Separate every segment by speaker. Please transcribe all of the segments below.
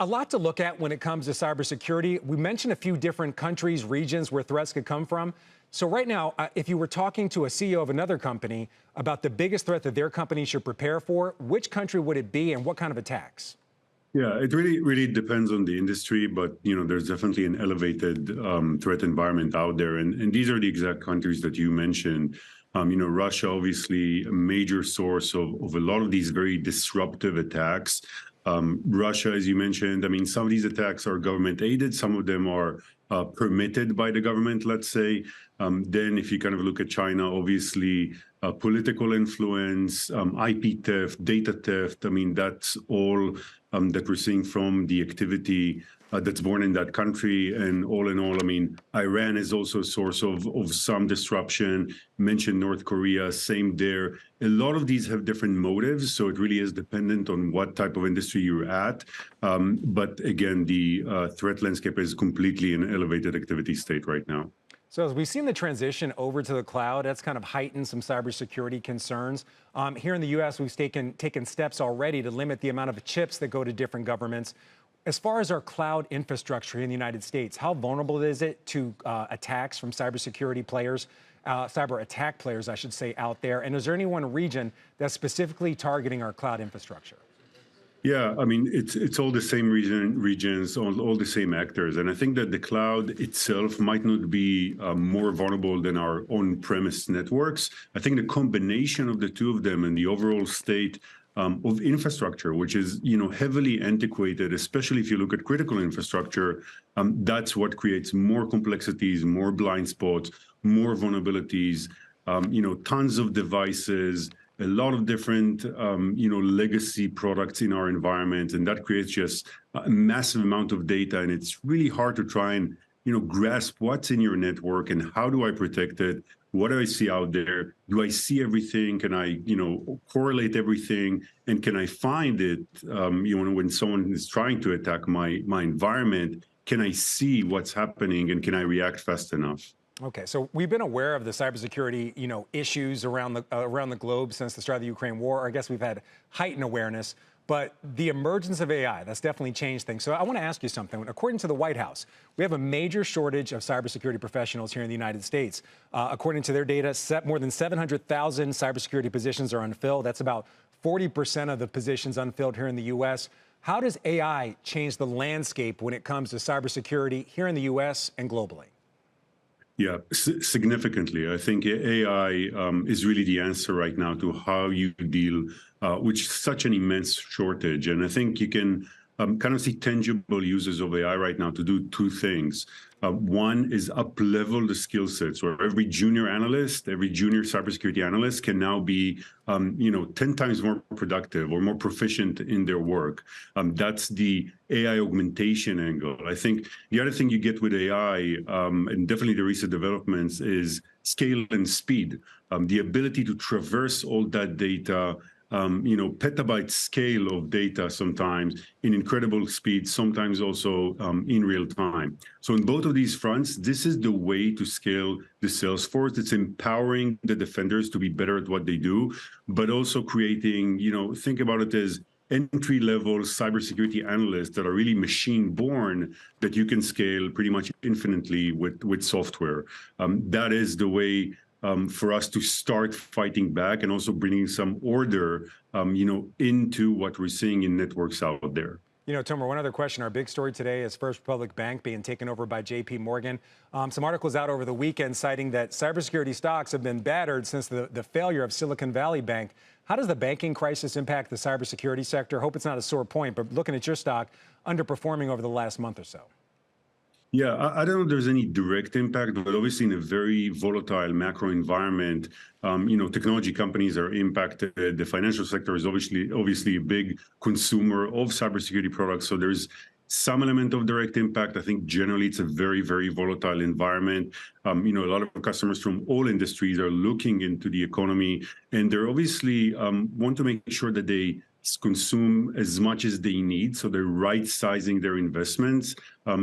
Speaker 1: A lot to look at when it comes to cybersecurity. We mentioned a few different countries, regions where threats could come from. So right now, if you were talking to a CEO of another company about the biggest threat that their company should prepare for, which country would it be and what kind of attacks?
Speaker 2: Yeah, it really depends on the industry, but there's definitely an elevated threat environment out there, and these are the exact countries that you mentioned. Russia, obviously, a major source of a lot of these very disruptive attacks. Russia, as you mentioned, I mean, some of these attacks are government aided, some of them are permitted by the government, let's say. Then if you kind of look at China, obviously, political influence, IP theft, data theft, I mean, that's all that we're seeing from the activity that's born in that country. And all in all, I mean, Iran is also a source of some disruption. Mentioned North Korea, same there. A lot of these have different motives, so it really is dependent on what type of industry you're at. But again, the threat landscape is completely in an elevated activity state right now.
Speaker 1: So as we've seen the transition over to the cloud, that's kind of heightened some cybersecurity concerns. Here in the U.S., we've taken steps already to limit the amount of chips that go to different governments. As far as our cloud infrastructure in the United States, how vulnerable is it to attacks from cybersecurity players, cyber attack players, I should say, out there? And is there any one region that's specifically targeting our cloud infrastructure?
Speaker 2: Yeah, I mean, it's all the same regions, all the same actors. And I think that the cloud itself might not be more vulnerable than our on-premise networks. I think the combination of the two of them and the overall state of infrastructure, which is, heavily antiquated, especially if you look at critical infrastructure, that's what creates more complexities, more blind spots, more vulnerabilities, tons of devices, a lot of different, legacy products in our environment, and that creates just a massive amount of data, and it's really hard to try and, grasp what's in your network and how do I protect it? What do I see out there? Do I see everything? Can I, correlate everything? And can I find it, when someone is trying to attack my environment? Can I see what's happening and can I react fast enough?
Speaker 1: Okay, so we've been aware of the cybersecurity, issues around the globe since the start of the Ukraine war. I guess we've had heightened awareness, but the emergence of AI, that's definitely changed things. So I want to ask you something. According to the White House, we have a major shortage of cybersecurity professionals here in the United States. According to their data, more than 700,000 cybersecurity positions are unfilled. That's about 40% of the positions unfilled here in the U.S. How does AI change the landscape when it comes to cybersecurity here in the U.S. and globally?
Speaker 2: Yeah, significantly. I think AI is really the answer right now to how you deal with such an immense shortage. And I think you can kind of see tangible uses of AI right now to do two things. One is up-level the skill sets, where every junior analyst, every junior cybersecurity analyst can now be, 10 times more productive or more proficient in their work. That's the AI augmentation angle. I think the other thing you get with AI, and definitely the recent developments, is scale and speed. The ability to traverse all that data, petabyte scale of data sometimes in incredible speed, sometimes also in real time. So in both of these fronts, this is the way to scale the sales force. It's empowering the defenders to be better at what they do, but also creating, think about it as entry-level cybersecurity analysts that are really machine-born that you can scale pretty much infinitely with software. That is the way for us to start fighting back and also bringing some order, into what we're seeing in networks out there.
Speaker 1: Tomer, one other question. Our big story today is First Republic Bank being taken over by JP Morgan. Some articles out over the weekend citing that cybersecurity stocks have been battered since the failure of Silicon Valley Bank. How does the banking crisis impact the cybersecurity sector? Hope it's not a sore point, but looking at your stock, underperforming over the last month or so.
Speaker 2: Yeah, I don't know if there's any direct impact, but obviously in a very volatile macro environment, technology companies are impacted. The financial sector is obviously a big consumer of cybersecurity products. So there's some element of direct impact. I think generally it's a very, very volatile environment. A lot of customers from all industries are looking into the economy, and they're obviously want to make sure that they consume as much as they need, so they're right-sizing their investments.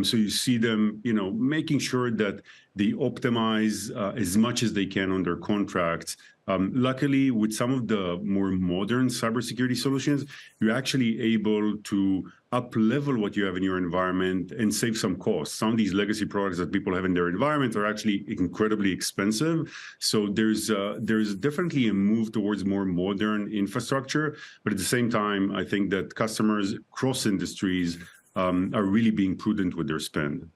Speaker 2: So you see them, making sure that they optimize as much as they can on their contracts, Luckily, with some of the more modern cybersecurity solutions, you're actually able to up-level what you have in your environment and save some costs. Some of these legacy products that people have in their environment are actually incredibly expensive. So there's definitely a move towards more modern infrastructure. But at the same time, I think that customers across industries are really being prudent with their spend.